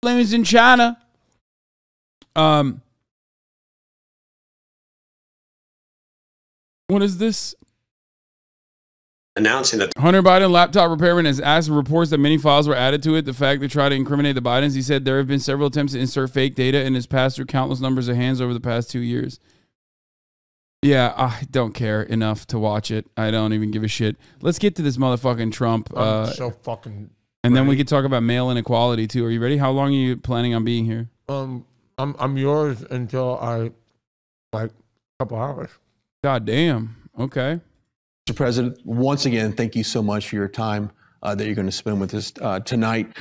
influence in China. What is this? Announcing that Hunter Biden, laptop repairman, has asked reports that many files were added to it. The fact they try to incriminate the Bidens. He said there have been several attempts to insert fake data and has passed through countless numbers of hands over the past 2 years. Yeah, I don't care enough to watch it. I don't even give a shit. Let's get to this motherfucking Trump. I'm so fucking. And then we could talk about male inequality too. Are you ready? How long are you planning on being here? I'm yours until a couple hours. God damn. Okay. Mr. President, once again, thank you so much for your time that you're going to spend with us tonight.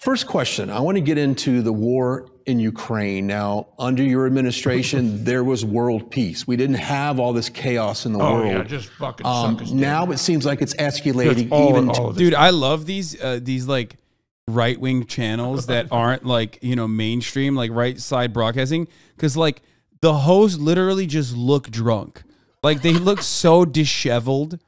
First question, I want to get into the war in Ukraine. Now, under your administration, there was world peace. We didn't have all this chaos in the world. Yeah, just fucking suck us now it seems like it's escalating Dude, I love these like right-wing channels that aren't like, you know, mainstream, like right side broadcasting, because like the hosts literally just look drunk. Like they look so disheveled.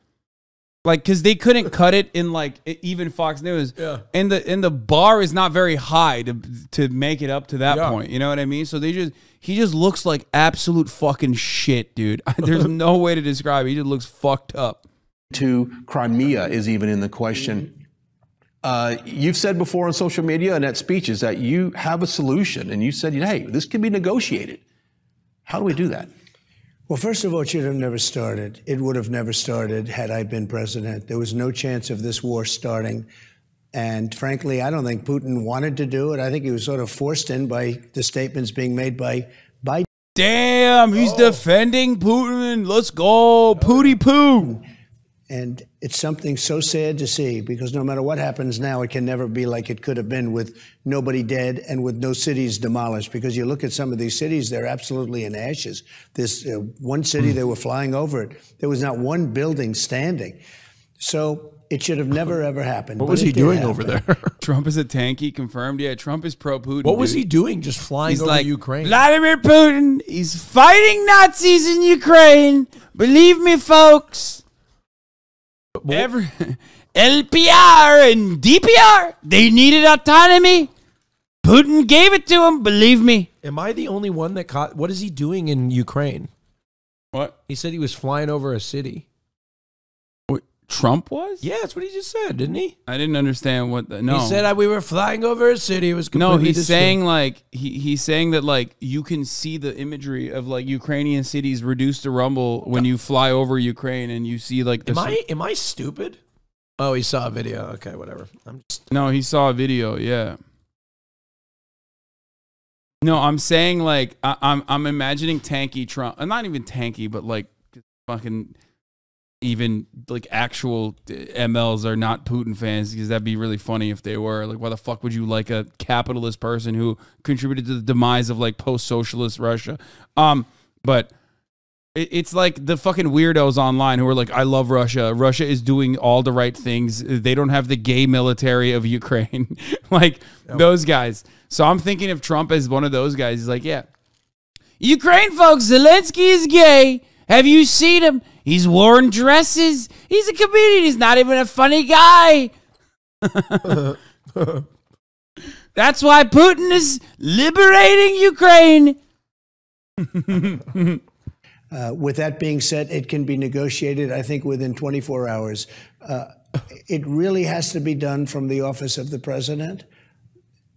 Like, because they couldn't cut it in like even Fox News. Yeah. And the bar is not very high to make it up to that point. You know what I mean? So he just looks like absolute fucking shit, dude. There's no way to describe it. He just looks fucked up. To Crimea is even in the question. You've said before on social media and at speeches that you have a solution, and you said, hey, this can be negotiated. How do we do that? Well, first of all, it should have never started. It would have never started had I been president. There was no chance of this war starting. And frankly, I don't think Putin wanted to do it. I think he was sort of forced in by the statements being made by Biden. Damn, he's defending Putin. Let's go, Pooty Poo. And it's something so sad to see, because no matter what happens now, it can never be like it could have been, with nobody dead and with no cities demolished. Because you look at some of these cities, they're absolutely in ashes. This one city, they were flying over it. There was not one building standing. So it should have never, ever happened. What was he doing over there? Trump is a tanky, confirmed. Yeah, Trump is pro-Putin. What was he doing? Just flying over Ukraine? Vladimir Putin, he's fighting Nazis in Ukraine. Believe me, folks. LPR and DPR, they needed autonomy. Putin gave it to them, believe me. Am I the only one that caught? What is he doing in Ukraine? What? He said he was flying over a city. What, Trump was? Yeah, that's what he just said, didn't he? I didn't understand what the, no. He said we were flying over a city. It was completely he's distinct. saying like he's saying that like you can see the imagery of like Ukrainian cities reduced to rumble when you fly over Ukraine, and you see like the Am I stupid? Oh, he saw a video. Okay, whatever. No, he saw a video, yeah. No, I'm saying like I'm imagining tanky Trump. Not even tanky, but like fucking even like actual MLs are not Putin fans, because that'd be really funny if they were. Like, why the fuck would you like a capitalist person who contributed to the demise of like post-socialist Russia? But it's like the fucking weirdos online who are like, I love Russia. Russia is doing all the right things. They don't have the gay military of Ukraine. Like those guys. So I'm thinking of Trump as one of those guys. He's like, yeah, Ukraine folks, Zelensky is gay. Have you seen him? He's worn dresses. He's a comedian. He's not even a funny guy. That's why Putin is liberating Ukraine. With that being said, it can be negotiated, I think, within 24 hours. It really has to be done from the office of the president.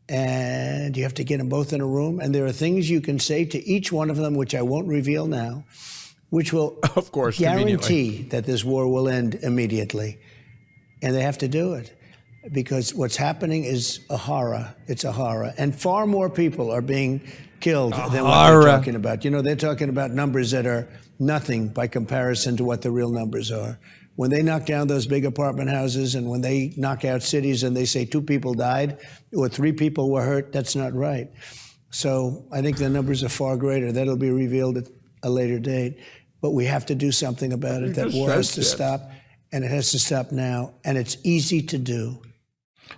And you have to get them both in a room. And there are things you can say to each one of them, which I won't reveal now, which will, of course, guarantee that this war will end immediately. And they have to do it, because what's happening is a horror. It's a horror. And far more people are being killed than what they're talking about. You know, they're talking about numbers that are nothing by comparison to what the real numbers are. When they knock down those big apartment houses, and when they knock out cities and they say 2 people died or 3 people were hurt, that's not right. So I think the numbers are far greater. That'll be revealed at a later date. But we have to do something about it. That war has to stop, and it has to stop now. And it's easy to do.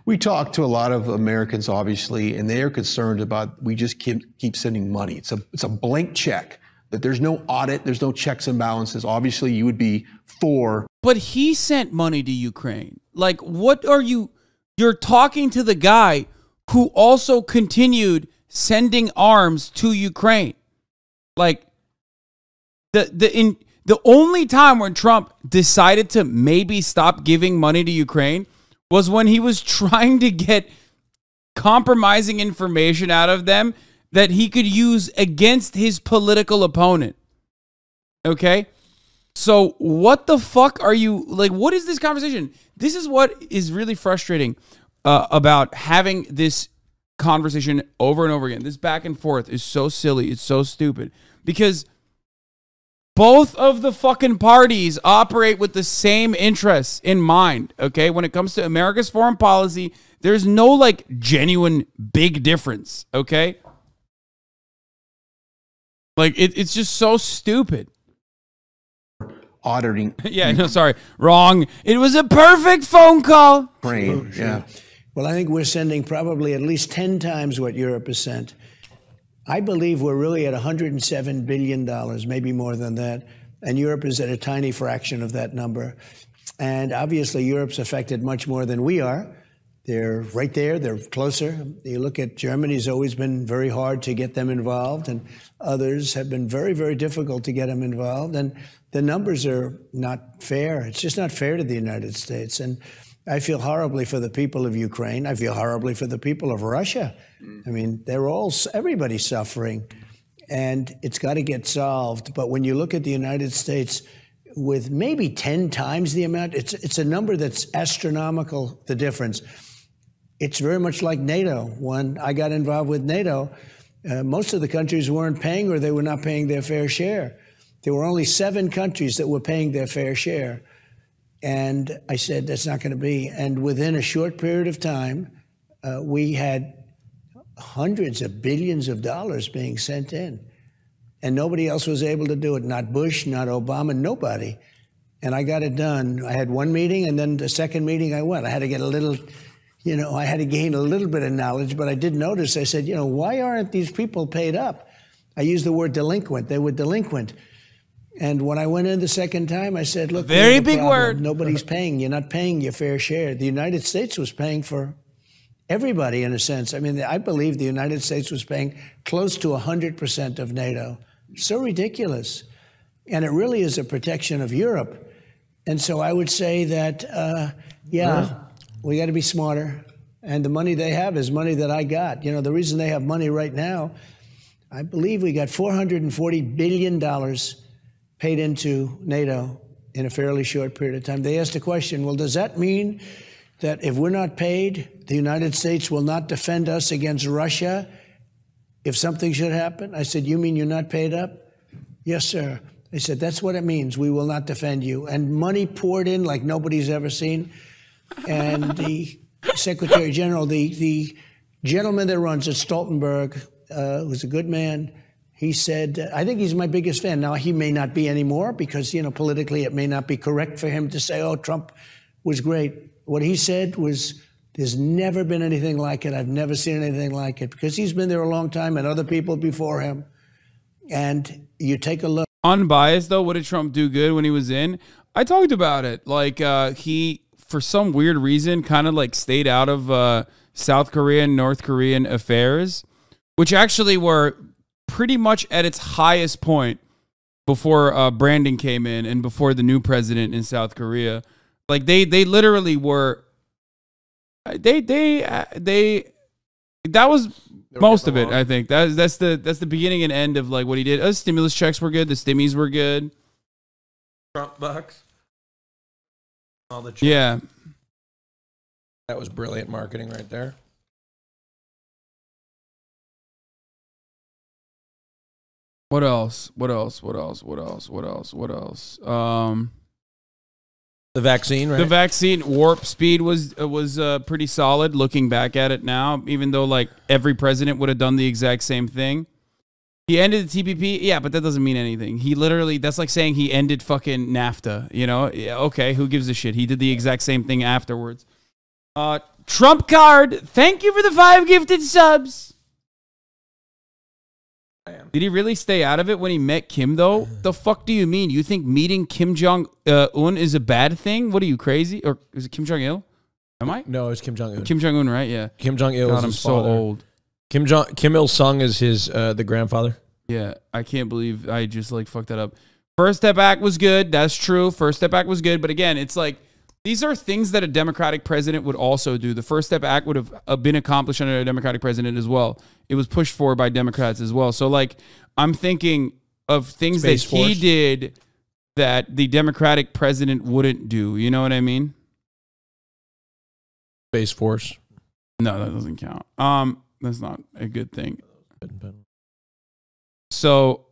We talk to a lot of Americans, obviously, and they are concerned about we just keep sending money. It's a blank check, that there's no audit, there's no checks and balances. Obviously, you would be for. But he sent money to Ukraine. Like, what are you? You're talking to the guy who also continued sending arms to Ukraine. Like, the only time when Trump decided to maybe stop giving money to Ukraine was when he was trying to get compromising information out of them that he could use against his political opponent. Okay? So what the fuck are you, like, what is this conversation? This is what is really frustrating about having this conversation over and over again. This back and forth is so silly. It's so stupid. Because both of the fucking parties operate with the same interests in mind, okay? When it comes to America's foreign policy, there's no, like, genuine big difference, okay? Like, it's just so stupid. Auditing. Yeah, no, sorry. Wrong. It was a perfect phone call. Ukraine, yeah. Well, I think we're sending probably at least 10 times what Europe has sent. I believe we're really at $107 billion, maybe more than that. And Europe is at a tiny fraction of that number. And obviously, Europe's affected much more than we are. They're right there. They're closer. You look at Germany, it's always been very hard to get them involved. And others have been very, very difficult to get them involved. And the numbers are not fair. It's just not fair to the United States. And I feel horribly for the people of Ukraine. I feel horribly for the people of Russia. I mean, everybody's suffering, and it's got to get solved. But when you look at the United States with maybe 10 times the amount, it's a number that's astronomical, the difference. It's very much like NATO. When I got involved with NATO, most of the countries weren't paying, or they were not paying their fair share. There were only 7 countries that were paying their fair share. And I said, that's not going to be. And within a short period of time, we had hundreds of billions of dollars being sent in. And nobody else was able to do it. Not Bush, not Obama, nobody. And I got it done. I had one meeting, and then the second meeting I went. I had to get a little, I had to gain a little bit of knowledge. But I did notice, I said, why aren't these people paid up? I used the word delinquent. They were delinquent. And when I went in the second time, I said, look, very big word. Nobody's paying. You're not paying your fair share. The United States was paying for everybody, in a sense. I mean, I believe the United States was paying close to 100% of NATO. So ridiculous. And it really is a protection of Europe. And so I would say that, we got to be smarter. And the money they have is money that I got. The reason they have money right now, I believe we got $440 billion paid into NATO in a fairly short period of time. They asked a question, well, does that mean that if we're not paid, the United States will not defend us against Russia if something should happen? I said, you mean you're not paid up? Yes, sir. They said, that's what it means. We will not defend you. And money poured in like nobody's ever seen. And the Secretary General, the gentleman that runs it, Stoltenberg, who's a good man, he said, I think he's my biggest fan. Now, he may not be anymore because, politically it may not be correct for him to say, oh, Trump was great. What he said was, there's never been anything like it. I've never seen anything like it, because he's been there a long time and other people before him. And you take a look. Unbiased, though, what did Trump do good when he was in? I talked about it. Like, he, for some weird reason, kind of like stayed out of South Korean, North Korean affairs, which actually were pretty much at its highest point before Brandon came in and before the new president in South Korea. Like, they literally were, that was most of it, I think. That's the beginning and end of like what he did. Stimulus checks were good. The stimmies were good. Trump bucks. All the checks. Yeah. That was brilliant marketing right there. What else? The vaccine, right? The vaccine warp speed was pretty solid looking back at it now, even though like every president would have done the exact same thing. He ended the TPP, yeah, but that doesn't mean anything. He literally, that's like saying he ended fucking NAFTA, Yeah, okay, who gives a shit? He did the exact same thing afterwards. Trump card, thank you for the 5 gifted subs. Did he really stay out of it when he met Kim, though? The fuck do you mean? You think meeting Kim Jong-un is a bad thing? What are you, crazy? Or is it Kim Jong-il? Am I? No, it's Kim Jong-un. Kim Jong-un, right? Yeah. Kim Jong-il is God, I'm his so father. old. Kim Il-sung is his the grandfather. Yeah, I can't believe I just like fucked that up. First Step Act was good. That's true. First Step Act was good. But again, it's like these are things that a Democratic president would also do. The First Step Act would have been accomplished under a Democratic president as well. It was pushed for by Democrats as well. So like I'm thinking of things Space that he Force. did that the Democratic president wouldn't do. You know what I mean? Space Force. No, that doesn't count. That's not a good thing. So,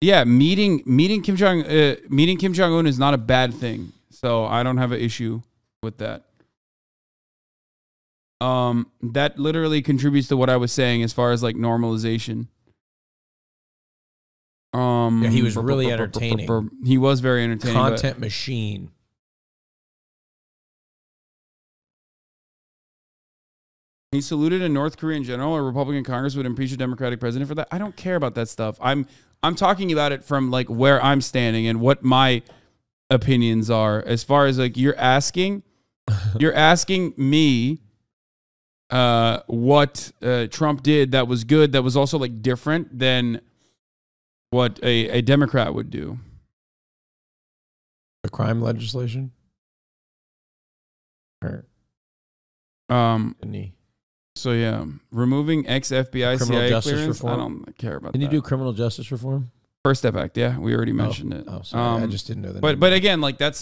yeah, meeting Kim Jong Un is not a bad thing. So I don't have an issue with that. That literally contributes to what I was saying as far as like normalization. Yeah, he was really entertaining. He was very entertaining. Content machine. He saluted a North Korean general. A Republican Congress would impeach a Democratic president for that. I don't care about that stuff. I'm talking about it from like where I'm standing and what my opinions are. As far as like you're asking me what Trump did that was good, that was also like different than what a Democrat would do. The crime legislation? Or didn't he? So yeah, removing ex-FBI Criminal CIA justice clearance. reform? I don't care about Didn't that. he do criminal justice reform? First Step Act? Yeah, we already mentioned it. Oh, sorry. I just didn't know that. But again, like that's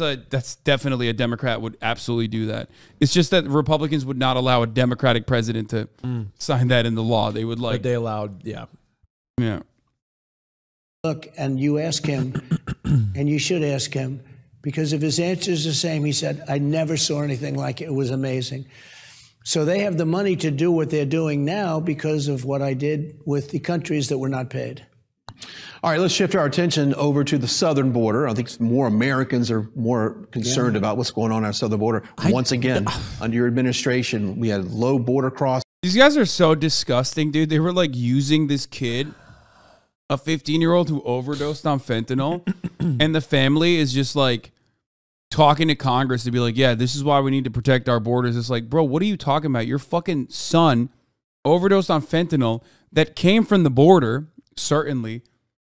definitely a Democrat would absolutely do that. It's just that Republicans would not allow a Democratic president to sign that into law. They would like. But they allowed, yeah. Look, and you ask him, and you should ask him, because if his answer is the same, he said, I never saw anything like it. It was amazing. So they have the money to do what they're doing now because of what I did with the countries that were not paid. All right, let's shift our attention over to the southern border. I think more Americans are more concerned about what's going on our southern border. Once again, under your administration, we had low border crossing. These guys are so disgusting, dude. They were like using this kid, a 15-year-old who overdosed on fentanyl, and the family is just like talking to Congress to be like, yeah, this is why we need to protect our borders. It's like, bro, what are you talking about? Your fucking son overdosed on fentanyl that came from the border, certainly,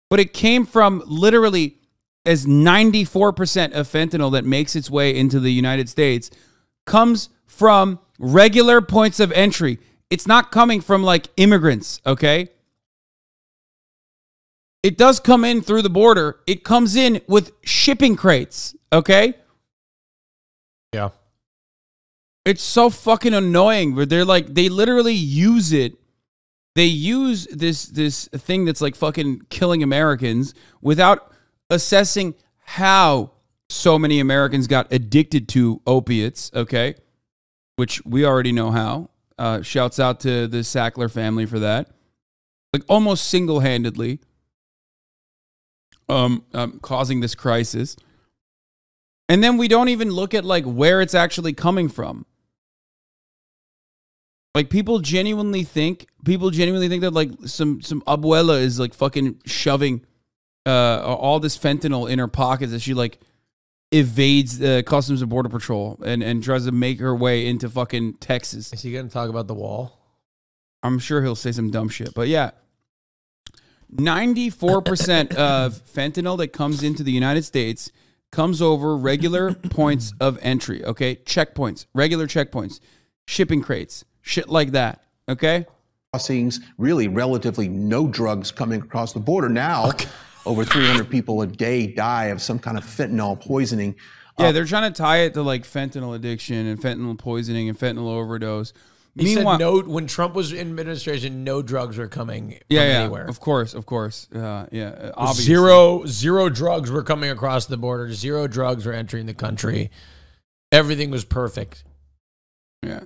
but it came from literally as 94% of fentanyl that makes its way into the United States comes from regular points of entry. It's not coming from like immigrants, okay? It does come in through the border. It comes in with shipping crates, okay? Yeah. It's so fucking annoying, but they're like, they literally use it. They use this thing that's like fucking killing Americans without assessing how so many Americans got addicted to opiates, okay? Which we already know how. Shouts out to the Sackler family for that. Like almost single-handedly causing this crisis. And then we don't even look at like where it's actually coming from. Like people genuinely think that like some abuela is like fucking shoving all this fentanyl in her pockets as she like evades the Customs and Border Patrol and tries to make her way into fucking Texas. Is he going to talk about the wall? I'm sure he'll say some dumb shit. But yeah, 94% of fentanyl that comes into the United States comes over regular points of entry, okay? Checkpoints, regular checkpoints, shipping crates, shit like that, okay? Crossings, really relatively no drugs coming across the border. Now, over 300 people a day die of some kind of fentanyl poisoning. Yeah, they're trying to tie it to like fentanyl addiction and fentanyl poisoning and fentanyl overdose. He said when Trump was in administration, no drugs were coming from anywhere. Of course. Obviously. Zero drugs were coming across the border. Zero drugs were entering the country. Everything was perfect. Yeah.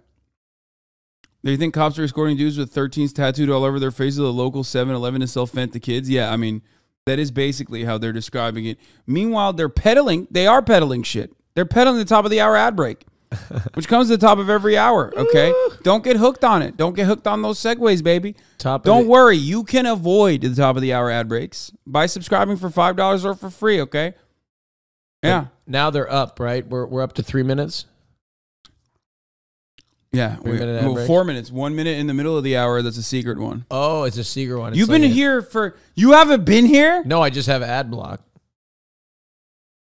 Do you think cops are escorting dudes with 13s tattooed all over their faces at the local 7-Eleven to sell fent to kids? Yeah, I mean, that is basically how they're describing it. Meanwhile, they are peddling shit. They're peddling the top of the hour ad break. Which comes to the top of every hour, okay? Don't get hooked on it. Don't get hooked on those segues, baby. Don't worry. You can avoid the top of the hour ad breaks by subscribing for $5 or for free, okay? Yeah. Now they're up, right? We're up to 3 minutes. Yeah, 3-minute ad break? 4 minutes. 1 minute in the middle of the hour. That's a secret one. Oh, it's a secret one. It's You've like been here for. You haven't been here? No, I just have ad block.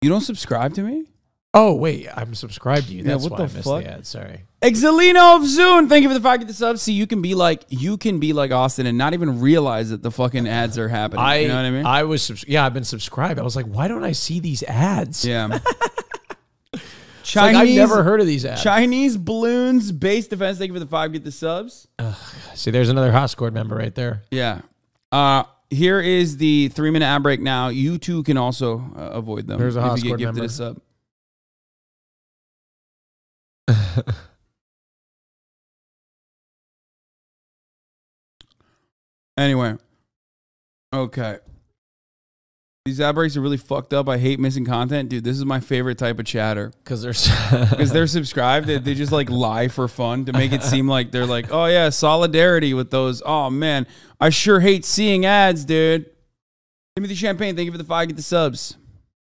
You don't subscribe to me? Oh, wait. I'm subscribed to you. Yeah, That's what why the I missed fuck? the ad. Sorry. Exalino of Zune. Thank you for the 5 get the sub. See, you can be like Austin and not even realize that the fucking ads are happening. You know what I mean? I've been subscribed. I was like, why don't I see these ads? Yeah. Chinese, I've never heard of these ads. Chinese balloons, base defense. Thank you for the 5 get the subs. See, there's another Hoscord member right there. Yeah. Here is the 3-minute ad break now. You too can also avoid them. There's a if you Hoscord get gifted member. a sub. Anyway. Okay. These ad breaks are really fucked up. I hate missing content. Dude, this is my favorite type of chatter. Because they're subscribed. They just like lie for fun to make it seem like they're like, oh yeah, solidarity with those. Oh man, I sure hate seeing ads, dude. Timothy Champagne, thank you for the 5 get the subs.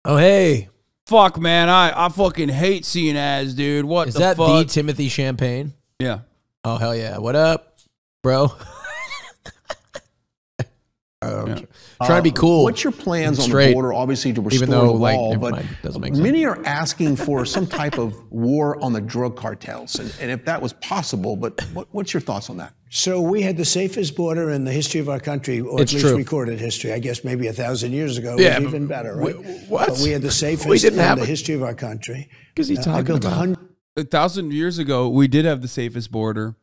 Oh, hey. Fuck, man, I fucking hate seeing ads, dude. What Is the that fuck? the Timothy Champagne? Yeah. Oh, hell yeah. What up, bro? Trying to be cool. What's your plans on Straight. the border, obviously, to restore Even though, the like, wall? never But mind. Doesn't make sense. many are asking for some type of war on the drug cartels, and if that was possible. But what's your thoughts on that? So we had the safest border in the history of our country, or It's at least true. recorded history. I guess maybe 1,000 years ago Yeah, was but even better, right? what? But we had the safest We didn't in have the it. history of our country. Because he's I talking built about 1,000 years ago, we did have the safest border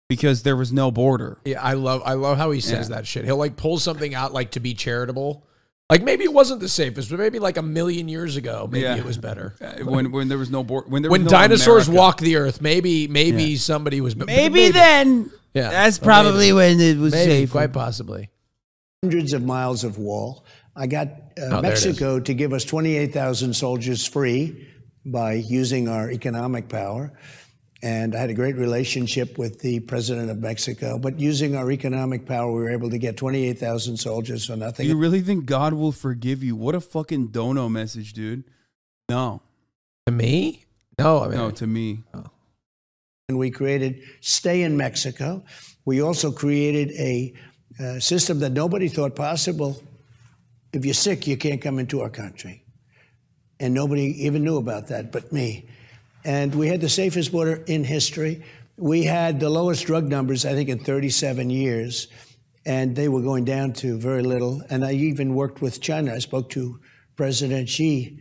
because there was no border. Yeah, I love how he says that shit. He'll like pull something out like to be charitable. Like maybe it wasn't the safest, but maybe like 1,000,000 years ago, maybe it was better. When there was no border, when When no dinosaurs America. walked the earth, maybe somebody was Maybe then. Yeah, That's but probably when it was maybe, safe. quite possibly. hundreds of miles of wall. I got there it Mexico to give us 28,000 soldiers free by using our economic power. And I had a great relationship with the president of Mexico. But using our economic power, we were able to get 28,000 soldiers for nothing. You really think God will forgive you? What a fucking dono message, dude. No. To me? No, I mean, No, to me. And we created Stay in Mexico. We also created a system that nobody thought possible. If you're sick, you can't come into our country. And nobody even knew about that but me. And we had the safest border in history. We had the lowest drug numbers, I think, in 37 years. And they were going down to very little. And I even worked with China. I spoke to President Xi.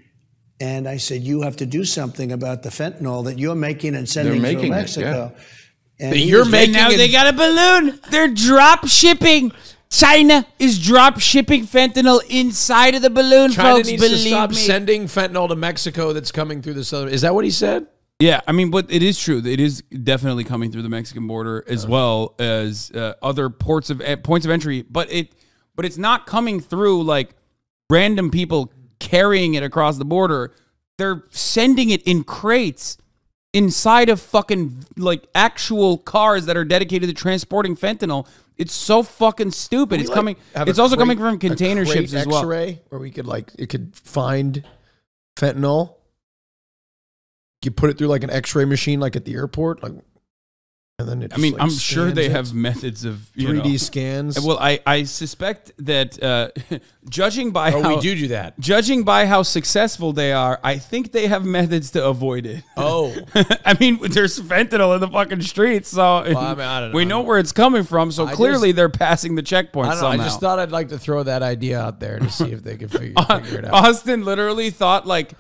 And I said, you have to do something about the fentanyl that you're making and sending making to it, Mexico. And But he you're was- making Now it- they got a balloon. They're drop shipping. China is drop shipping fentanyl inside of the balloon, China folks. needs to Believe stop me. sending fentanyl to Mexico that's coming through the southern. Is that what he said? Yeah, I mean, but it is true. It is definitely coming through the Mexican border as well as other points of entry. But it's not coming through like random people carrying it across the border. They're sending it in crates inside of fucking like actual cars that are dedicated to transporting fentanyl. It's so fucking stupid. It's coming. It's also coming from container ships as well. X-ray where we could it could find fentanyl. You put it through like an X-ray machine, like at the airport, like, and then it. Just, I mean, like, I'm sure scans they it. have methods of 3D scans. Well, I suspect that judging by how we do that. Judging by how successful they are, I think they have methods to avoid it. Oh, I mean, there's fentanyl in the fucking streets, so I mean, I don't know. we know where it's coming from. So clearly, they're passing the checkpoint I don't know. somehow. I just thought I'd like to throw that idea out there to see if they could figure it out. Austin literally thought like.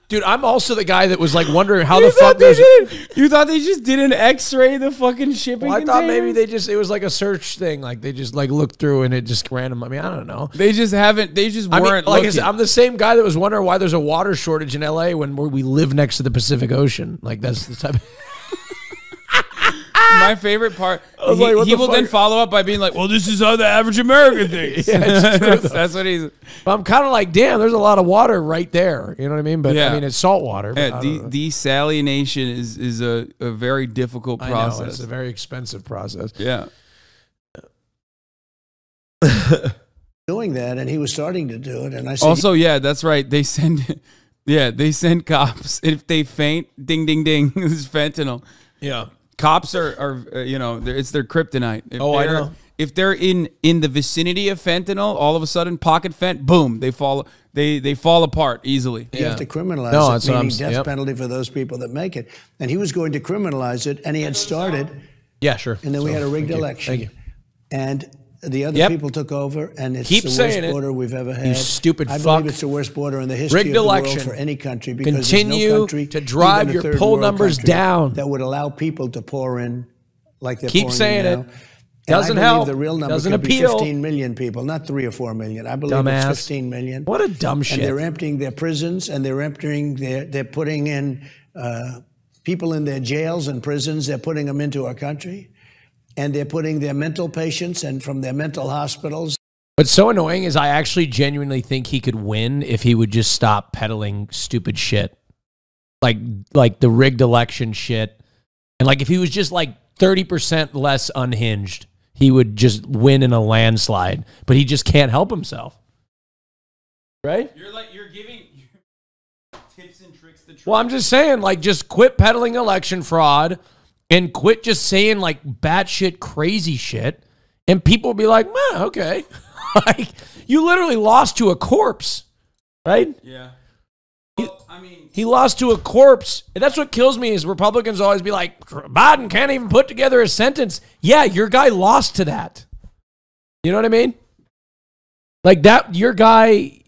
Dude, I'm also the guy that was like wondering how You the fuck thought they there's. did? You thought they just did an X-ray the fucking shipping? Well, I thought maybe containers? it was like a search thing. Like they just like looked through and it just random. I mean, I don't know. They just haven't. They just I mean, weren't. like I looking. said, I'm the same guy that was wondering why there's a water shortage in LA when we live next to the Pacific Ocean. Like that's the type. My favorite part, was like, what he the will then fuck? follow up by being like, well, this is how the average American thinks. Yeah, it's true, That's what he's... But I'm kind of like, damn, there's a lot of water right there. You know what I mean? But Yeah. I mean, it's salt water. But Yeah, I don't know. desalination is a very difficult I know, process. it's a very expensive process. Yeah. doing that, and he was starting to do it. And I said, Also, yeah, that's right. They send Yeah, they send cops. If they faint, ding, ding, ding, this is fentanyl. Yeah. Cops are it's their kryptonite. I know. If they're in the vicinity of fentanyl, all of a sudden, pocket fent, boom, they fall apart easily. You have to criminalize it, meaning death penalty for those people that make it. And he was going to criminalize it, and he had started. Yeah, sure. And then we had a rigged election. Thank you. And the other people took over, and it's the worst border we've ever had. You stupid I fuck. believe it's the worst border in the history Rigged of the election. world for any country. Because Continue there's no country, to drive even a your third poll world numbers country, down. that would allow people to pour in like they're Keep pouring saying in it. now. Doesn't and I believe help. the real number Doesn't could be appeal. 15 million people, not 3 or 4 million. I believe Dumbass. it's 15 million. What a dumb shit. And they're emptying their prisons, and they're putting in people in their jails and prisons. They're putting them into our country, and they're putting their mental patients and from their mental hospitals. What's so annoying is I actually genuinely think he could win if he would just stop peddling stupid shit. Like the rigged election shit. And like if he was just like 30% less unhinged, he would just win in a landslide. But he just can't help himself. Right? You're giving tips and tricks to Well, I'm just saying, like, just quit peddling election fraud and quit just saying like batshit crazy shit. And people will be like, man, okay. Like, you literally lost to a corpse, right? Yeah. Well, I mean, he lost to a corpse. And that's what kills me is Republicans always be like, Biden can't even put together a sentence. Yeah, your guy lost to that. You know what I mean? Like that, your guy,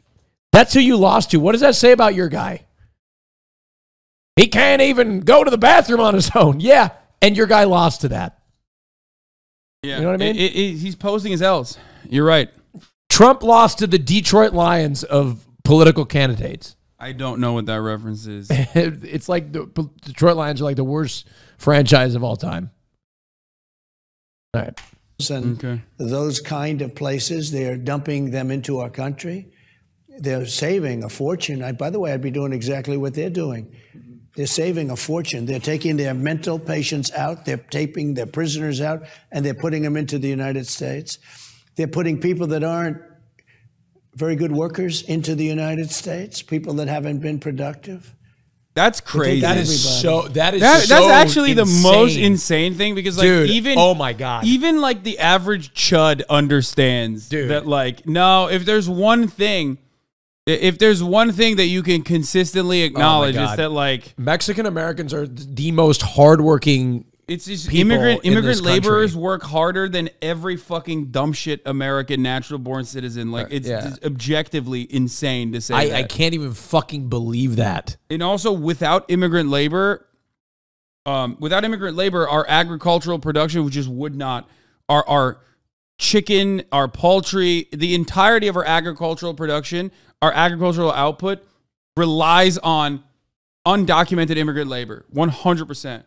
that's who you lost to. What does that say about your guy? He can't even go to the bathroom on his own. Yeah, and your guy lost to that. Yeah. You know what I mean? He's posing his L's. You're right. Trump lost to the Detroit Lions of political candidates. I don't know what that reference is. It's like the Detroit Lions are like the worst franchise of all time. All right. And those kind of places, they're dumping them into our country. They're saving a fortune. By the way, I'd be doing exactly what they're doing. They're saving a fortune. They're taking their mental patients out. They're taping their prisoners out, and they're putting them into the United States. They're putting people that aren't very good workers into the United States, people that haven't been productive. That's crazy. That's actually insane. The most insane thing because like Dude, even oh my God. Even like the average chud understands that like no, if there's one thing that you can consistently acknowledge it's that like Mexican Americans are the most hardworking. It's just people immigrant laborers work harder than every fucking dumb shit American natural born citizen. Like it's just objectively insane to say that. I can't even fucking believe that. And also without immigrant labor, our agricultural production which just would not our chicken, our poultry, the entirety of our agricultural production, our agricultural output relies on undocumented immigrant labor. 100%.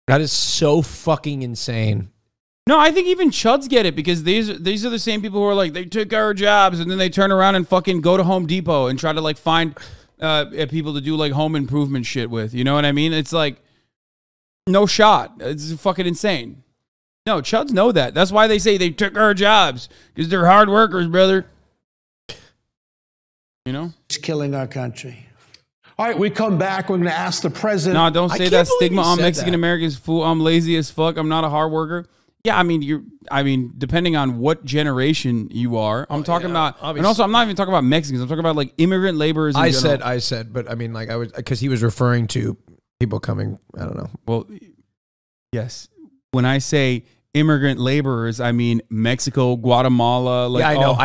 That is so fucking insane. No, I think even chuds get it because these are the same people who are like, they took our jobs and then they turn around and fucking go to Home Depot and try to like find people to do like home improvement shit with. You know what I mean? It's like, no shot. It's fucking insane. No, chuds know that. That's why they say they took our jobs because they're hard workers, brother. You know? It's killing our country. All right, we come back. We're going to ask the president. No, don't say that stigma on Mexican Americans. Fool, I'm lazy as fuck. I'm not a hard worker. Yeah, I mean, depending on what generation you are, I'm talking about, obviously. And also I'm not even talking about Mexicans. I'm talking about like immigrant laborers. I said, but I mean, like I was because he was referring to people coming. I don't know. Well, yes. When I say immigrant laborers, I mean Mexico, Guatemala. Like, yeah, I know.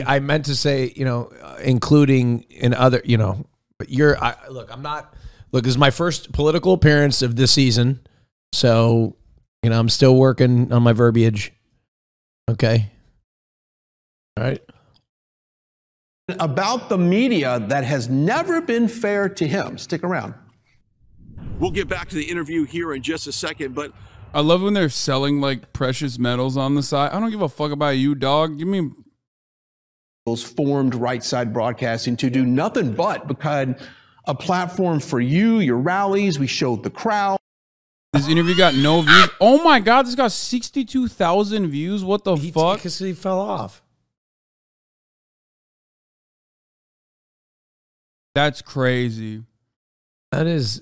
I meant to say, you know, including in other, you know. But this is my first political appearance of this season. So, you know, I'm still working on my verbiage. Okay. All right. About the media that has never been fair to him. Stick around. We'll get back to the interview here in just a second, but I love when they're selling like precious metals on the side. I don't give a fuck about you, dog. Give me formed Right Side Broadcasting to do nothing but become a platform for you, your rallies. We showed the crowd. This interview got no views. Oh my God, this got 62,000 views. What the fuck? Because he fell off. That's crazy. That's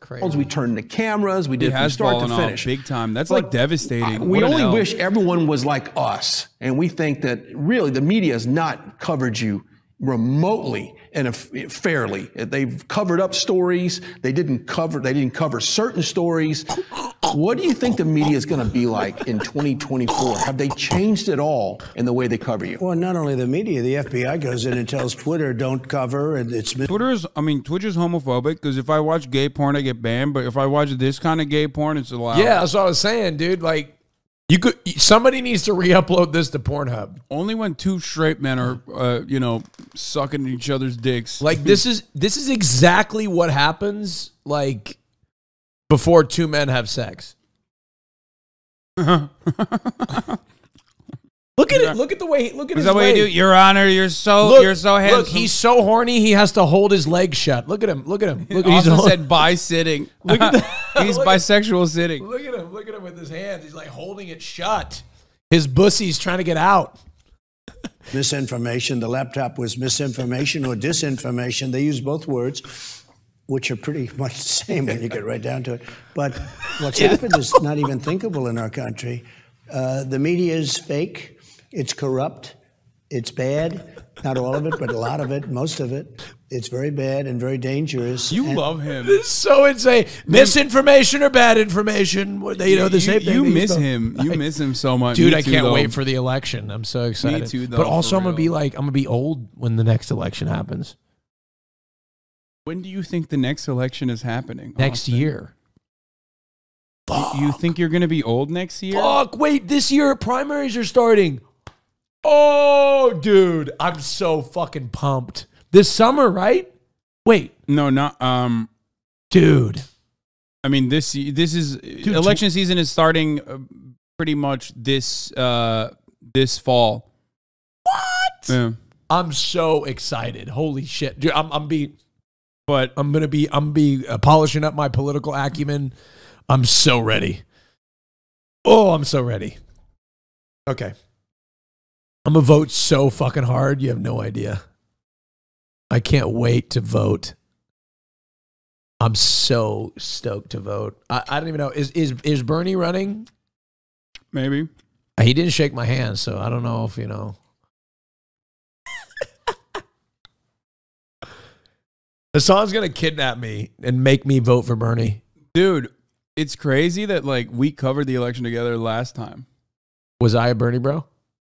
crazy. We turned the cameras. We did from start to finish. Big time. That's like devastating. We only wish everyone was like us. And we think that really the media has not covered you remotely and fairly. They've covered up stories. They didn't cover certain stories. What do you think the media is going to be like in 2024? Have they changed at all in the way they cover you? Well, not only the media, the FBI goes in and tells Twitter, don't cover. And it's Twitter's homophobic because if I watch gay porn, I get banned. But if I watch this kind of gay porn, it's allowed. Yeah, that's what I was saying, dude. Like, somebody needs to re-upload this to Pornhub. Only when two straight men are, sucking each other's dicks. Like, this is exactly what happens, like, before two men have sex. Look at it. Look at the way. Look at his leg. Is that what you do? Your Honor, you're so handsome. Look, he's so horny. He has to hold his leg shut. Look at him. Look at him. Look, he's also said bi-sitting. Look at he's bisexual sitting. Look at him. Look at him with his hands. He's like holding it shut. His pussy's trying to get out. Misinformation. The laptop was misinformation or disinformation. They use both words, which are pretty much the same when you get right down to it. But what's happened is not even thinkable in our country. The media is fake. It's corrupt. It's bad. Not all of it, but a lot of it, most of it. It's very bad and very dangerous. You love him. It's so insane. Misinformation or bad information. The same thing. You miss him. You miss him so much. Dude, I can't wait for the election. I'm so excited. Me too, though, but also, I'm going to be old when the next election happens. When do you think the next election is happening? Next year. You think you're going to be old next year? Fuck, wait, this year primaries are starting. Oh, dude, I'm so fucking pumped. This summer, right? Wait. No, not dude. I mean, this is election season is starting pretty much this fall. What? Yeah. I'm so excited. Holy shit. Dude, I'm gonna be polishing up my political acumen. I'm so ready. Oh, I'm so ready. Okay. I'm going to vote so fucking hard. You have no idea. I can't wait to vote. I'm so stoked to vote. I don't even know. Is Bernie running? Maybe. He didn't shake my hand, so I don't know if, Hassan's going to kidnap me and make me vote for Bernie. Dude, it's crazy that, like, we covered the election together last time. Was I a Bernie bro?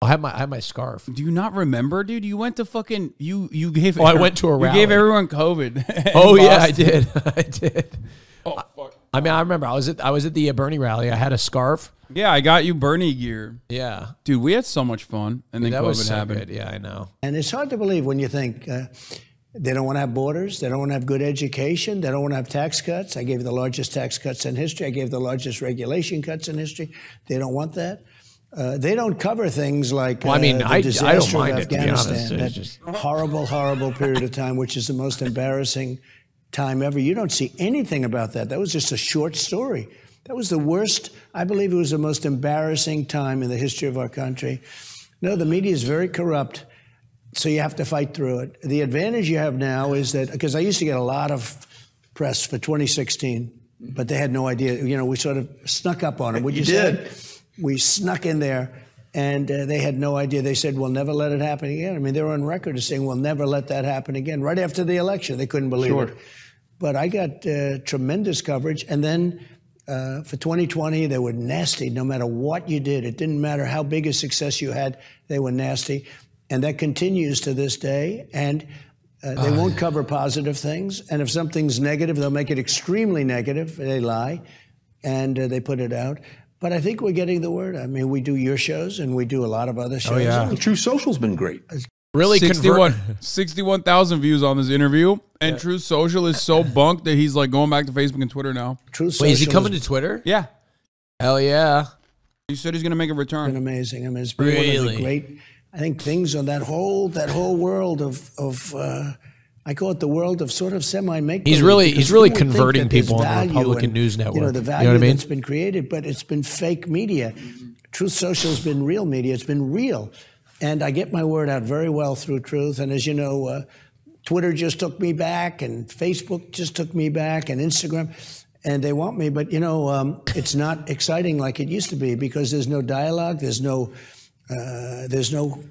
I have my scarf. Do you not remember, dude? You went to fucking you gave. I went to a rally. You gave everyone COVID. Oh yeah, I did. I did. Oh fuck. I mean, I remember I was at the Bernie rally. I had a scarf. Yeah, I got you Bernie gear. Yeah, dude, we had so much fun, and then that COVID happened. Good. Yeah, I know. And it's hard to believe when you think they don't want to have borders, they don't want to have good education, they don't want to have tax cuts. I gave the largest tax cuts in history. I gave the largest regulation cuts in history. They don't want that. They don't cover things like the disaster of Afghanistan, that just horrible, horrible period of time, which is the most embarrassing time ever. You don't see anything about that. That was just a short story. That was the worst. I believe it was the most embarrassing time in the history of our country. No, the media is very corrupt, so you have to fight through it. The advantage you have now is that, because I used to get a lot of press for 2016, but they had no idea. We sort of snuck up on it. Would you did. We snuck in there, and they had no idea. They said, we'll never let it happen again. I mean, they were on record as saying, we'll never let that happen again. Right after the election, they couldn't believe it. But I got tremendous coverage. And then for 2020, they were nasty no matter what you did. It didn't matter how big a success you had, they were nasty. And that continues to this day. And they won't cover positive things. And if something's negative, they'll make it extremely negative. They lie, and they put it out. But I think we're getting the word. I mean, we do your shows, and we do a lot of other shows. Oh, yeah. True Social's been great. Really 61,000 views on this interview. And True Social is so bunked that he's like going back to Facebook and Twitter now. True Social. Wait, is he coming to Twitter? Yeah. Hell yeah. He said he's going to make a return. It's been amazing. I mean, it's been one of the great, I think, things on that whole world of I call it the world of sort of semi-make-believe. He's really converting people on the Republican news network. The value that's been created, but it's been fake media. Truth Social has been real media. It's been real. And I get my word out very well through Truth. And as you know, Twitter just took me back, and Facebook just took me back, and Instagram, and they want me. But, it's not exciting like it used to be because there's no dialogue. There's no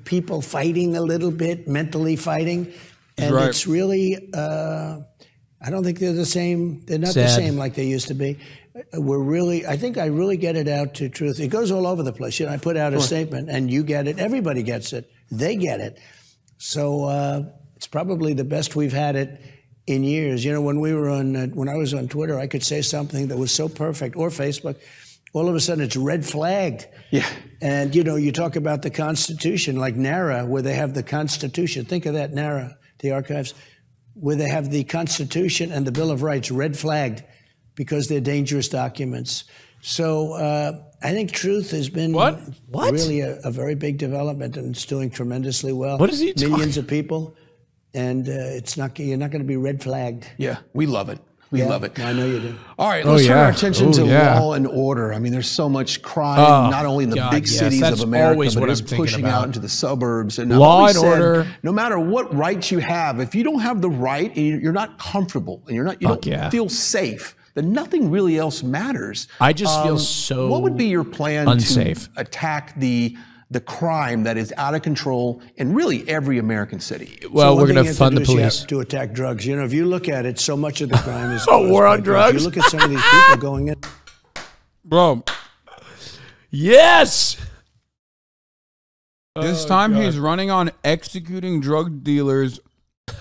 people fighting a little bit, mentally fighting. And it's really, I don't think they're the same. They're not the same like they used to be. I think I really get it out to truth. It goes all over the place. I put out a statement and you get it. Everybody gets it. They get it. So it's probably the best we've had it in years. When I was on Twitter, I could say something that was so perfect, or Facebook. All of a sudden, it's red flagged. Yeah. And, you talk about the Constitution, like NARA, where they have the Constitution. Think of that, NARA, the archives, where they have the Constitution and the Bill of Rights red flagged because they're dangerous documents. So I think truth has been really a very big development, and it's doing tremendously well. What is he talking? Millions of people, and you're not going to be red flagged. Yeah, we love it. We love it. I know you do. All right, let's turn our attention to law and order. I mean, there's so much crime, not only in the big cities of America, but it's pushing out into the suburbs. And law and order. No matter what rights you have, if you don't have the right and you're not comfortable and you don't feel safe, then nothing really else matters. I just feel so What would be your plan unsafe to attack the crime that is out of control in really every American city? Well, we're going to fund the police. To attack drugs. If you look at it, so much of the crime is war on drugs. You look at some of these people going in. Bro. Yes. This time he's running on executing drug dealers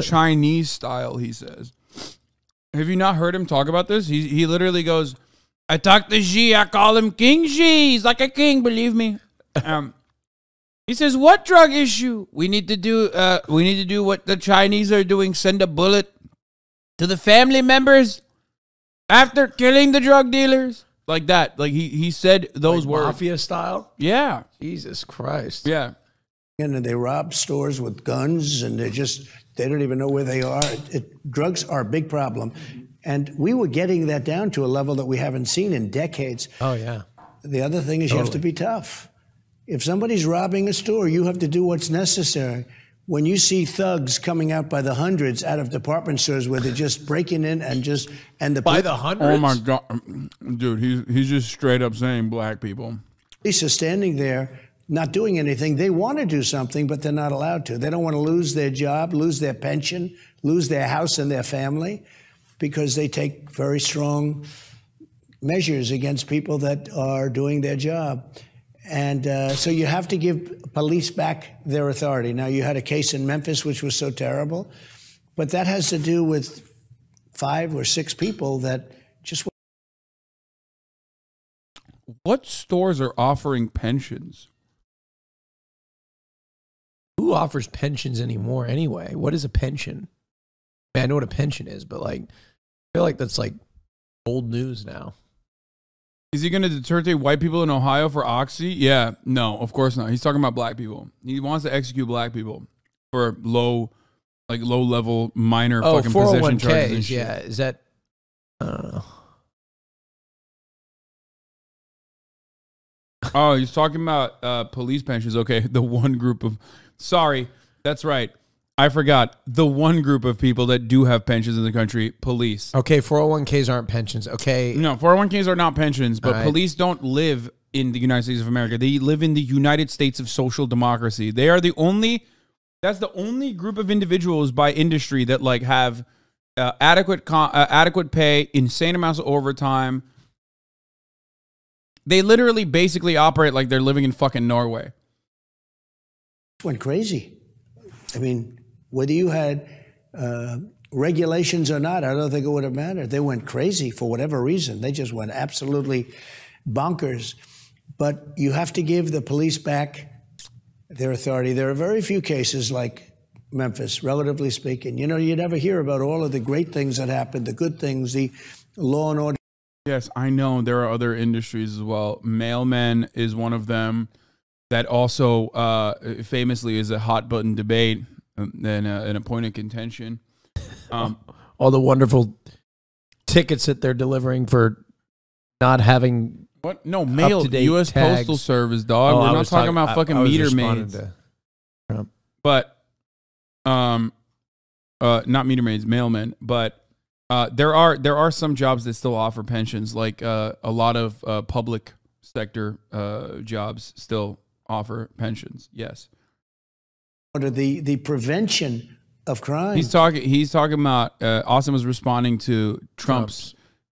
Chinese style, he says. Have you not heard him talk about this? He literally goes, I talk to Xi, I call him King Xi. He's like a king, believe me. He says, what drug issue? We need to do what the Chinese are doing, send a bullet to the family members after killing the drug dealers. Like that. Like he said those words. Mafia style? Yeah. Jesus Christ. Yeah. And they rob stores with guns, and they don't even know where they are. Drugs are a big problem. And we were getting that down to a level that we haven't seen in decades. Oh, yeah. The other thing is you have to be tough. If somebody's robbing a store, you have to do what's necessary. When you see thugs coming out by the hundreds out of department stores where they're just breaking in by the hundreds? Oh my God, dude, he's just straight up saying black people. Police are standing there not doing anything. They want to do something, but they're not allowed to. They don't want to lose their job, lose their pension, lose their house and their family, because they take very strong measures against people that are doing their job. And so you have to give police back their authority. Now, you had a case in Memphis which was so terrible, but that has to do with 5 or 6 people that just... What stores are offering pensions? Who offers pensions anymore anyway? What is a pension? I know what a pension is, but I feel like that's old news now. Is he going to deter white people in Ohio for Oxy? Yeah, no, of course not. He's talking about black people. He wants to execute black people for low level minor fucking possession charges and shit. Yeah, is that? I don't know. Oh, he's talking about police pensions. Okay, the one group of... Sorry, that's right. I forgot. The one group of people that do have pensions in the country, police. Okay, 401ks aren't pensions. Okay. No, 401ks are not pensions, but police don't live in the United States of America. They live in the United States of social democracy. They are that's the only group of individuals by industry that have adequate pay, insane amounts of overtime. They literally basically operate like they're living in fucking Norway. Went crazy. I mean, whether you had regulations or not, I don't think it would have mattered. They went crazy for whatever reason. They just went absolutely bonkers. But you have to give the police back their authority. There are very few cases like Memphis, relatively speaking. You never hear about all of the great things that happened, the good things, the law and order. Yes, I know there are other industries as well. Mailmen is one of them. That also famously is a hot button debate and a point of contention. All the wonderful tickets that they're delivering for not having what? No, mail. U.S. tags. Postal Service, dog. We're not talking about fucking meter maids. But not meter maids, mailmen, but there are some jobs that still offer pensions, like a lot of public sector jobs still offer pensions. Yes. The prevention of crime. He's talking about Austin was responding to Trump's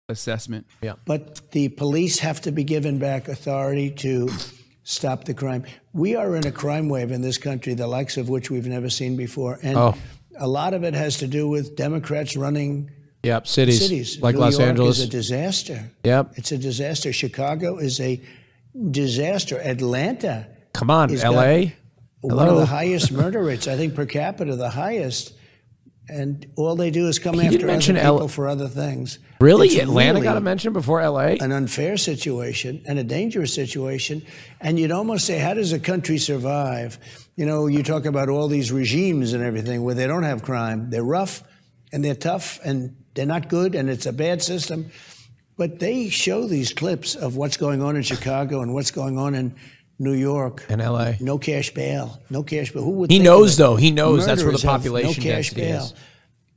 assessment. Yeah. But the police have to be given back authority to stop the crime. We are in a crime wave in this country, the likes of which we've never seen before. And a lot of it has to do with Democrats running cities. Like New Los York Angeles is a disaster. Yep. It's a disaster. Chicago is a disaster. Atlanta. Come on, L.A. One of the highest murder rates, I think per capita, the highest. And all they do is come after other people for other things. Really? It's Atlanta really got a mention before L.A.? An unfair situation and a dangerous situation. And you'd almost say, how does a country survive? You know, you talk about all these regimes and everything where they don't have crime. They're rough and they're tough and they're not good and it's a bad system. But they show these clips of what's going on in Chicago and what's going on in New York and L.A. No cash bail. No cash bail. Who would He think knows, of it? though. He knows that's where the Murderers have population no cash density bail.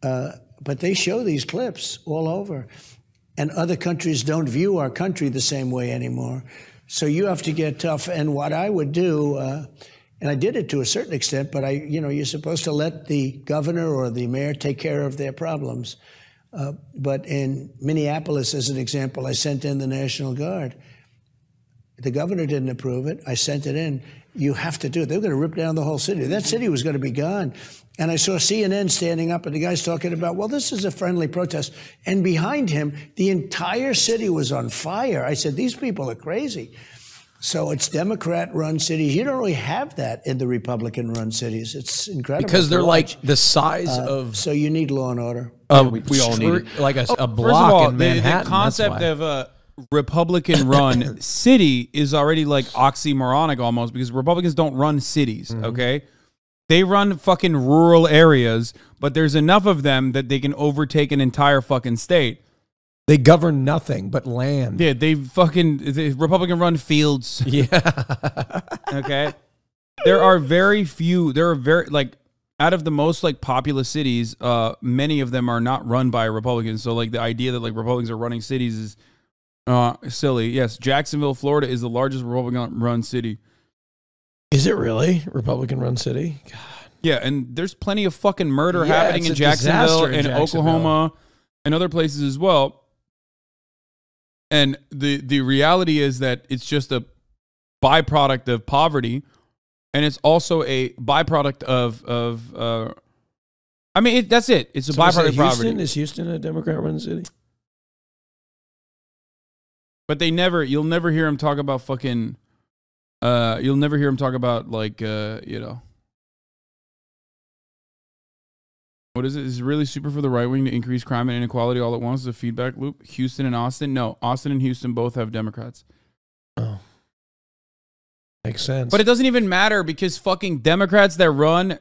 is. But they show these clips all over. And other countries don't view our country the same way anymore. So you have to get tough. And what I would do, and I did it to a certain extent, but you're supposed to let the governor or the mayor take care of their problems. But in Minneapolis, as an example, I sent in the National Guard. The governor didn't approve it. I sent it in. You have to do it. They were going to rip down the whole city. That city was going to be gone. And I saw CNN standing up, and the guy's talking about, well, this is a friendly protest. And behind him, the entire city was on fire. I said, these people are crazy. So it's Democrat-run cities. You don't really have that in the Republican-run cities. It's incredible. Because they're like the size of... So you need law and order. We all need it. Like a block all, in Manhattan. The concept of a Republican-run city is already like oxymoronic almost, because Republicans don't run cities, okay? They run fucking rural areas, but there's enough of them that they can overtake an entire fucking state. They govern nothing but land. Yeah, the Republican-run fields. Yeah. Okay? There are very, like, out of the most, like, populous cities, many of them are not run by Republicans. So, like, the idea that, like, Republicans are running cities is silly. Yes, Jacksonville, Florida is the largest Republican-run city. Is it really Republican-run city? God. Yeah, and there's plenty of fucking murder happening in Jacksonville and Oklahoma and other places as well. And the reality is that it's just a byproduct of poverty, and it's also a byproduct of I mean, that's it. It's a byproduct of poverty. Is Houston a Democrat-run city? But you'll never hear him talk about fucking, you'll never hear him talk about, like, what is it? Is it really super for the right wing to increase crime and inequality all at once? Is a feedback loop? Houston and Austin? No, Austin and Houston both have Democrats. Oh. Makes sense. But it doesn't even matter, because fucking Democrats that run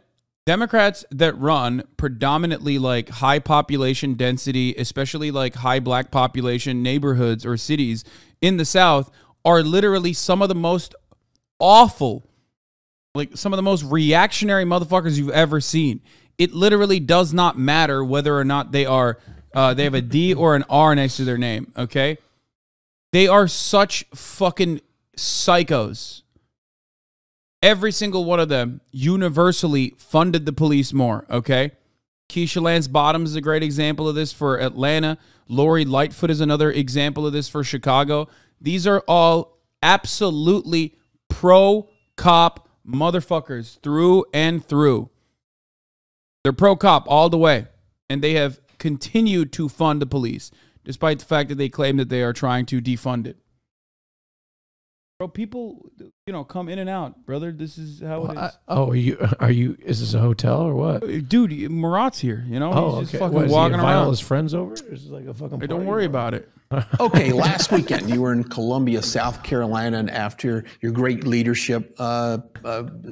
predominantly like high population density, especially like high black population neighborhoods or cities in the South, are literally some of the most awful, like some of the most reactionary motherfuckers you've ever seen. It literally does not matter whether or not they are, they have a D or an R next to their name, okay? They are such fucking psychos. Every single one of them universally funded the police more, okay? Keisha Lance Bottoms is a great example of this for Atlanta. Lori Lightfoot is another example of this for Chicago. These are all absolutely pro-cop motherfuckers through and through. They're pro-cop all the way, and they have continued to fund the police, despite the fact that they claim that they are trying to defund it. Bro, people, come in and out, brother. This is how it is. Are you? Is this a hotel or what? Dude, Murat's here. He's just fucking what, walking around. All his friends over? Or is it like a fucking? Hey, don't worry about it. Okay, last weekend you were in Columbia, South Carolina, and after your great leadership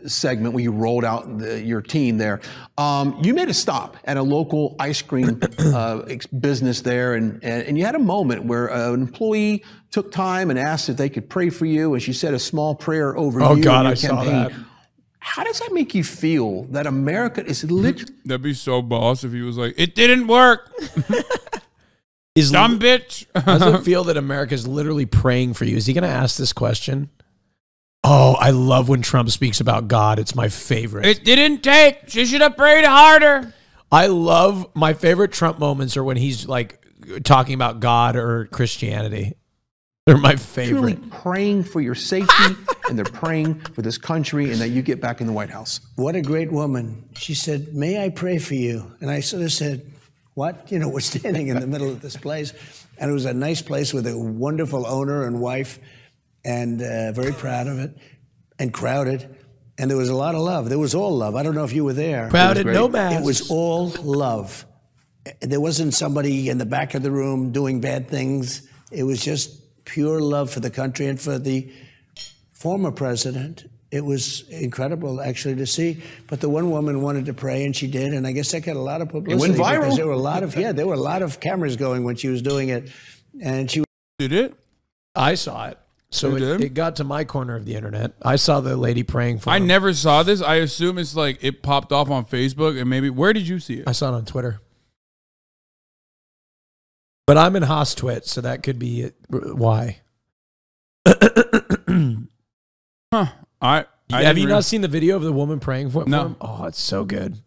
segment where you rolled out your team there, you made a stop at a local ice cream business there, and you had a moment where an employee took time and asked if they could pray for you, and she said a small prayer over you. Oh God, and your I campaign. saw that. how does that make you feel that America is literally... That'd be so boss if he was like, it didn't work. Dumb bitch. How does it feel that America's literally praying for you? Is he going to ask this question? Oh, I love when Trump speaks about God. It's my favorite. It didn't take. She should have prayed harder. I love my favorite Trump moments are when he's like talking about God or Christianity. They're my favorite. Truly praying for your safety, and they're praying for this country and that you get back in the White House. What a great woman. She said, may I pray for you? And I sort of said, what? You know, we're standing in the middle of this place. And it was a nice place with a wonderful owner and wife, and very proud of it, and crowded. And there was a lot of love. There was all love. I don't know if you were there. Crowded nomads. It was all love. There wasn't somebody in the back of the room doing bad things. It was just pure love for the country and for the former president. It was incredible, actually, to see. But the one woman wanted to pray, and she did. And I guess that got a lot of publicity. It went viral. Because there were a lot of, there were a lot of cameras going when she was doing it. And she Did it? I saw it. So it got to my corner of the internet. I saw the lady praying for him. I never saw this. I assume it's like it popped off on Facebook and maybe. Where did you see it? I saw it on Twitter. But I'm in Haas Twit, so that could be it. Why. Huh. Have you not seen the video of the woman praying for him? No. Oh, it's so good.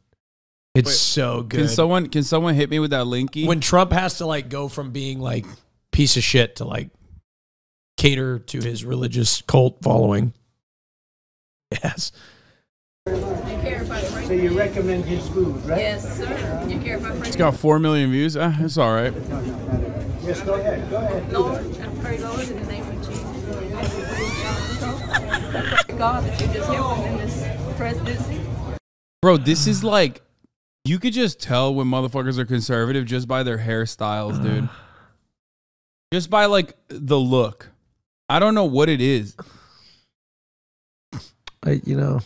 It's so good. Can someone hit me with that linky? When Trump has to like go from being like piece of shit to like cater to his religious cult following. Yes. So you recommend his food, right? Yes, sir. You care about It's got 4 million views. It's all right. Yes, go ahead. Go ahead. Lord, I pray, Lord, in the name of Jesus. I pray, God, that you just help him in this presidency. Bro, this is like, you could just tell when motherfuckers are conservative just by their hairstyles, dude. Just by like the look. I don't know what it is. You know.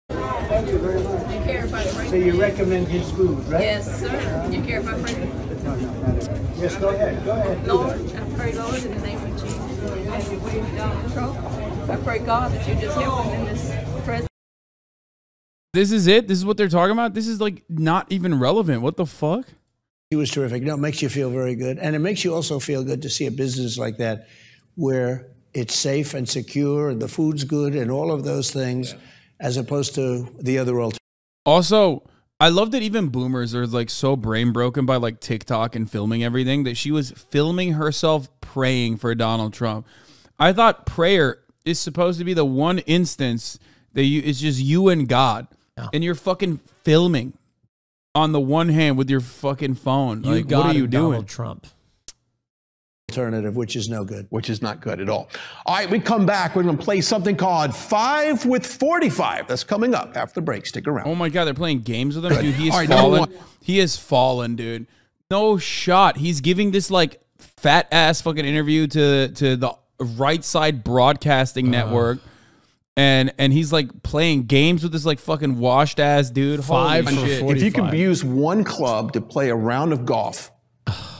Thank you very much. You care about it, right? So you recommend his food, right? Yes, sir. You care about it. Yes, go ahead. Go ahead. Lord, I pray, Lord, in the name of Jesus. As you wave down Trump, I pray, God, that you just help him in this presidency. This is it? This is what they're talking about? This is like not even relevant. What the fuck? He was terrific. No, it makes you feel very good. And it makes you also feel good to see a business like that where it's safe and secure and the food's good and all of those things, as opposed to the other alternative. Also, I love that even boomers are like so brain broken by like TikTok and filming everything that she was filming herself praying for Donald Trump. I thought prayer is supposed to be the one instance that it's just you and God. No. And you're fucking filming on the one hand with your fucking phone. Like, what are you doing? Donald Trump. Alternative, which is no good. Which is not good at all. All right, we come back. We're going to play something called 5 with 45. That's coming up after the break. Stick around. Oh my God, they're playing games with him? Dude, he has fallen. He has fallen, dude. No shot. He's giving this like fat ass fucking interview to the Right Side Broadcasting Network. And he's like playing games with this like fucking washed ass dude. 5 for shit. 45. If you could use one club to play a round of golf,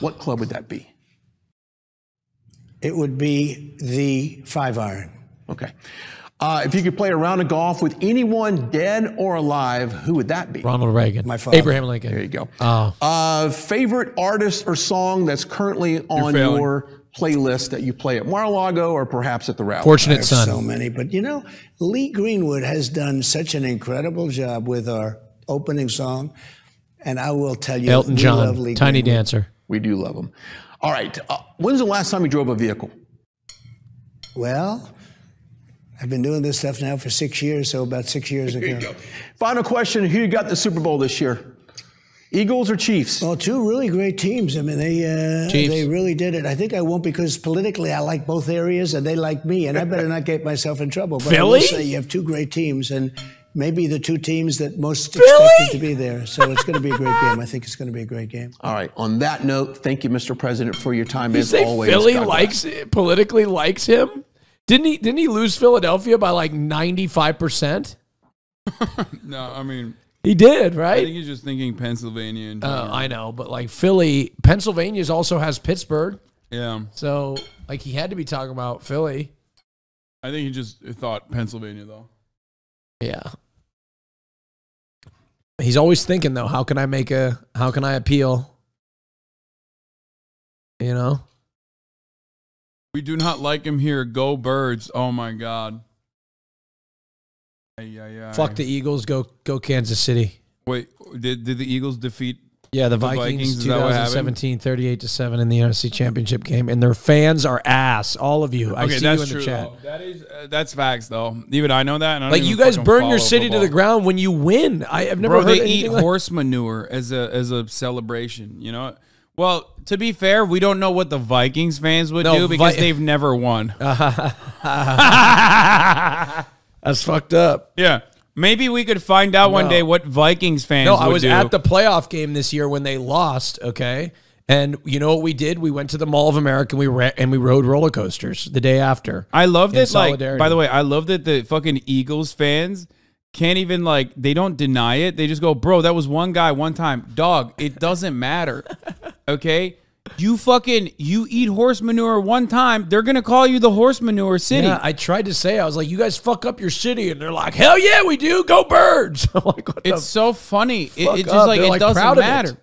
what club would that be? It would be the 5-iron. Okay. If you could play a round of golf with anyone dead or alive, who would that be? Ronald Reagan. My father. Abraham Lincoln. There you go. Oh. Favorite artist or song that's currently on your playlist that you play at Mar-a-Lago or perhaps at the rally? Fortunate Son. So many. But, you know, Lee Greenwood has done such an incredible job with our opening song. And I will tell you, Elton John, Tiny Greenwood. Dancer. We do love him. All right. When's the last time you drove a vehicle? Well, I've been doing this stuff now for 6 years, so about 6 years ago. There you go. Final question. Who you got in the Super Bowl this year? Eagles or Chiefs? Well, two really great teams. I mean, they really did it. I think I won't because politically I like both areas and they like me, and I better not get myself in trouble. But Philly? I will say you have two great teams, and maybe the two teams that most expected to be there. So it's going to be a great game. I think it's going to be a great game. All right. On that note, thank you, Mr. President, for your time You as say always. Philly politically likes him? Didn't he lose Philadelphia by like 95%? No, I mean, he did, I right? think he's just thinking Pennsylvania. And I know, but like Pennsylvania also has Pittsburgh. yeah, So like he had to be talking about Philly. I think he just thought Pennsylvania though. Yeah. He's always thinking though, how can I appeal? You know? We do not like him here. Go Birds. Oh my God. Fuck the Eagles. Go Kansas City. Wait, did the Eagles defeat? Yeah, the Vikings Is that what happened? 2017, 38-7 in the NFC Championship game, and their fans are ass. All of you. I see you in the chat. Though. That's facts, though. Even I know that. And I don't Like even you guys fucking burn your follow city football. to the ground when you win. I've never Bro, heard they anything eat like horse manure as a celebration. You know. Well, to be fair, we don't know what the Vikings fans would do because they've never won. That's fucked up. Yeah. Maybe we could find out one day what Vikings fans would do. I was at the playoff game this year when they lost, okay? And you know what we did? We went to the Mall of America and we rode roller coasters the day after. I love that, solidarity. by the way, I love that the fucking Eagles fans can't even, they don't deny it. They just go, bro, that was one guy one time. Dog, it doesn't matter, okay? You eat horse manure one time, they're going to call you the horse manure city. Yeah, I tried to say, I was like, you guys fuck up your city. And they're like, hell yeah, we do. Go Birds. I'm like, what it's so funny. It just up? it doesn't matter.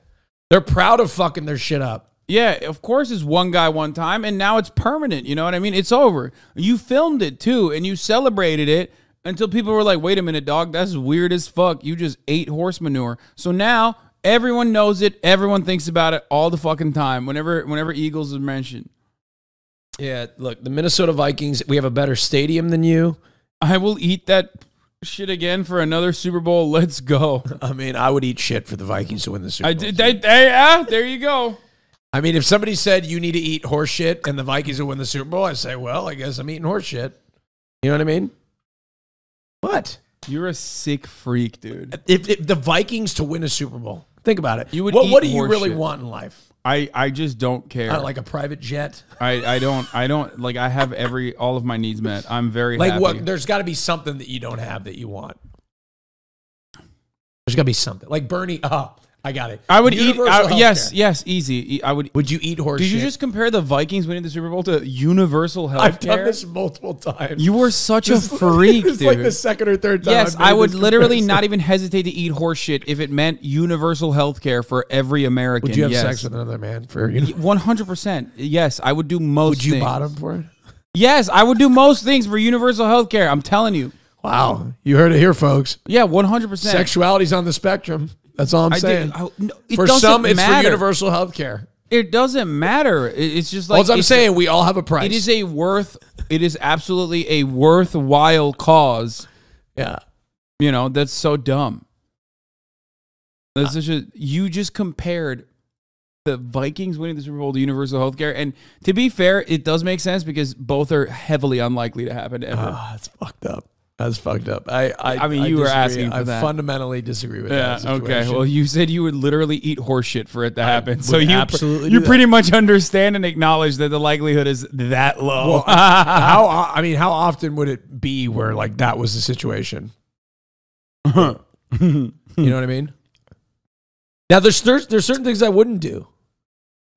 They're proud of fucking their shit up. Yeah, of course it's one guy one time, and now it's permanent. You know what I mean? It's over. You filmed it too, and you celebrated it until people were like, wait a minute, dog, that's weird as fuck. You just ate horse manure. So now everyone knows it. Everyone thinks about it all the fucking time whenever Eagles is mentioned. Yeah, look, the Minnesota Vikings, we have a better stadium than you. I will eat that shit again for another Super Bowl. Let's go. I mean, I would eat shit for the Vikings to win the Super Bowl. There you go. I mean, if somebody said you need to eat horse shit and the Vikings will win the Super Bowl, I'd say, well, I guess I'm eating horse shit. You know what I mean? What? You're a sick freak, dude. If the Vikings to win a Super Bowl, think about it. You would what do eat you horse really shit. want in life? I just don't care. Like a private jet? I don't like, I have all of my needs met. I'm very like happy. What? There's got to be something that you don't have that you want. There's got to be something. Like Bernie, I got it. I would eat. Universal Yes, easy. I would. Would you eat horse Did shit? you just compare the Vikings winning the Super Bowl to universal health I've care? done this multiple times. You were such a freak, It's dude. like the second or third time. Yes, I've made I would this literally comparison. not even hesitate to eat horse shit if it meant universal health care for every American. Would you have yes. sex with another man for 100%? Yes, I would do most. Would you things. bottom for it? Yes, I would do most things for universal health care. I'm telling you. Wow, you heard it here, folks. Yeah, 100%. Sexuality's on the spectrum. That's all I'm saying. It For doesn't some, it's for matter. universal health care. It doesn't matter. It's just like All I'm saying, we all have a price. It is absolutely a worthwhile cause. Yeah. You know, that's so dumb. That's you just compared the Vikings winning the Super Bowl to universal health care. And to be fair, it does make sense because both are heavily unlikely to happen ever. That's fucked up. That's fucked up. I mean, you were disagree. asking for that. I fundamentally disagree with Yeah, that situation. okay. Well, you said you would literally eat horse shit for it to happen. So would you absolutely you do pretty much understand and acknowledge that the likelihood is that low. Well, how often would it be where like that was the situation? You know what I mean? Now there's certain things I wouldn't do.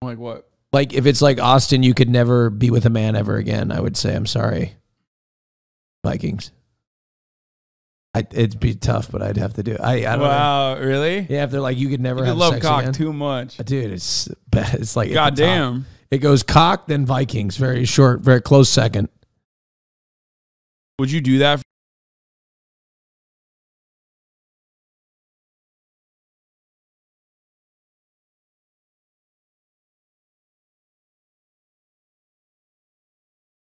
Like what? Like if it's like Austin, you could never be with a man ever again. I would say I'm sorry, Vikings. It'd be tough, but I'd have to do it. I don't know. Wow, really? Yeah, if they're like you could never You have love sex cock again. too much. Dude, it's like at the top. Goddamn. It goes cock, then Vikings. Very short, very close second. Would you do that